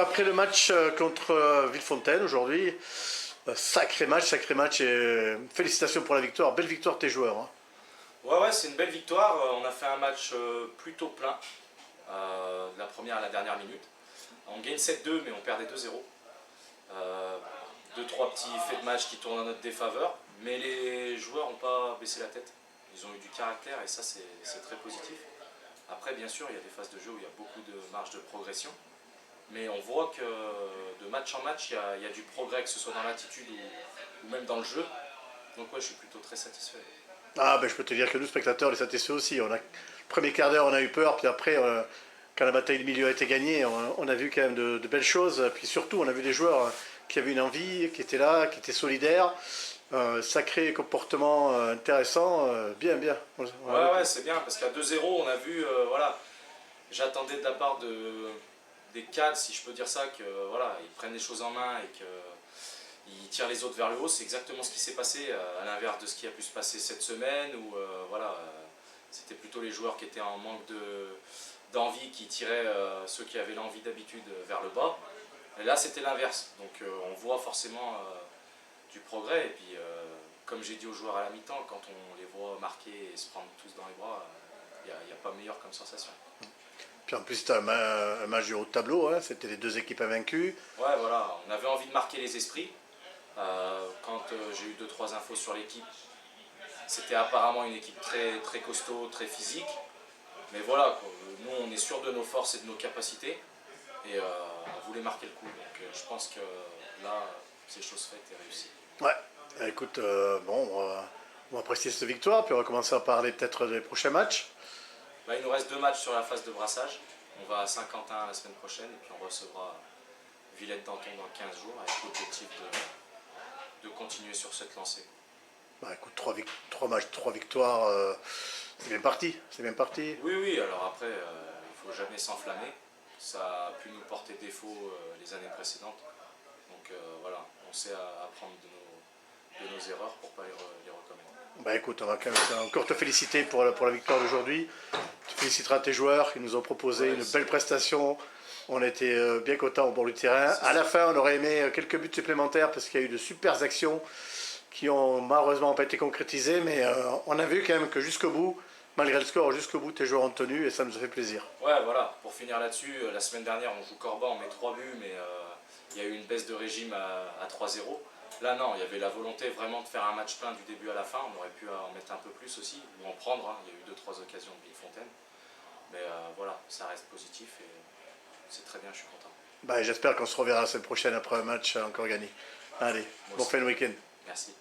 après le match contre Villefontaine aujourd'hui, sacré match et félicitations pour la victoire, belle victoire de tes joueurs. Hein. Ouais, c'est une belle victoire. On a fait un match plutôt plein, de la première à la dernière minute. On gagne 7-2, mais on perdait 2-0. Deux, trois petits faits de match qui tournent en notre défaveur, mais les joueurs n'ont pas baissé la tête. Ils ont eu du caractère et ça, c'est très positif. Après, bien sûr, il y a des phases de jeu où il y a beaucoup de marge de progression. Mais on voit que de match en match, il y a du progrès, que ce soit dans l'attitude ou même dans le jeu. Donc ouais, je suis plutôt très satisfait. Ah ben je peux te dire que nous spectateurs, les satisfaits aussi. Le premier quart d'heure, on a eu peur, puis après, quand la bataille de milieu a été gagnée, on a vu quand même de belles choses. Puis surtout, on a vu des joueurs qui avaient une envie, qui étaient là, qui étaient solidaires. Sacré comportement intéressant, bien. Ouais, c'est bien, parce qu'à 2-0, on a vu, voilà, j'attendais de la part des cadres, si je peux dire ça, que voilà, ils prennent les choses en main et qu'ils tirent les autres vers le haut. C'est exactement ce qui s'est passé, à l'inverse de ce qui a pu se passer cette semaine, où voilà, c'était plutôt les joueurs qui étaient en manque d'envie qui tiraient ceux qui avaient l'envie d'habitude vers le bas. Et là, c'était l'inverse. Donc on voit forcément du progrès. Et puis, comme j'ai dit aux joueurs à la mi-temps, quand on les voit marquer et se prendre tous dans les bras, il n'y a pas meilleur comme sensation. Puis en plus, c'était un match du haut de tableau, hein. C'était les deux équipes invaincues. Ouais, voilà, on avait envie de marquer les esprits. Quand j'ai eu 2-3 infos sur l'équipe, c'était apparemment une équipe très, très costaud, très physique. Mais voilà, quoi, nous on est sûr de nos forces et de nos capacités. Et on voulait marquer le coup. Donc je pense que là, c'est chose faite et réussie. Ouais, écoute, on va apprécier cette victoire, puis on va commencer à parler peut-être des prochains matchs. Bah, il nous reste 2 matchs sur la phase de brassage. On va à Saint-Quentin la semaine prochaine et puis on recevra Villette-Danton dans 15 jours avec l'objectif de continuer sur cette lancée. Bah écoute, trois matchs, trois victoires, c'est bien parti. Oui, alors après, il ne faut jamais s'enflammer. Ça a pu nous porter défaut les années précédentes. Donc voilà, on sait apprendre de nos erreurs pour ne pas les recommettre. Bah écoute, on va quand même encore te féliciter pour la victoire d'aujourd'hui. Tu féliciteras tes joueurs qui nous ont proposé une belle prestation. On était bien contents au bord du terrain. À la fin, on aurait aimé quelques buts supplémentaires parce qu'il y a eu de super actions qui ont malheureusement pas été concrétisées. Mais on a vu quand même que jusqu'au bout, malgré le score, jusqu'au bout, tes joueurs ont tenu et ça nous a fait plaisir. Ouais, voilà, pour finir là-dessus, la semaine dernière, on joue Corban, on met 3 buts, mais il y a eu une baisse de régime à 3-0. Là, non, il y avait la volonté vraiment de faire un match plein du début à la fin. On aurait pu en mettre un peu plus aussi, ou en prendre. Hein. Il y a eu 2-3 occasions de Villefontaine. Mais voilà, ça reste positif et c'est très bien, je suis content. Bah, j'espère qu'on se reverra la semaine prochaine après un match encore gagné. Allez, bon fin de week-end. Merci.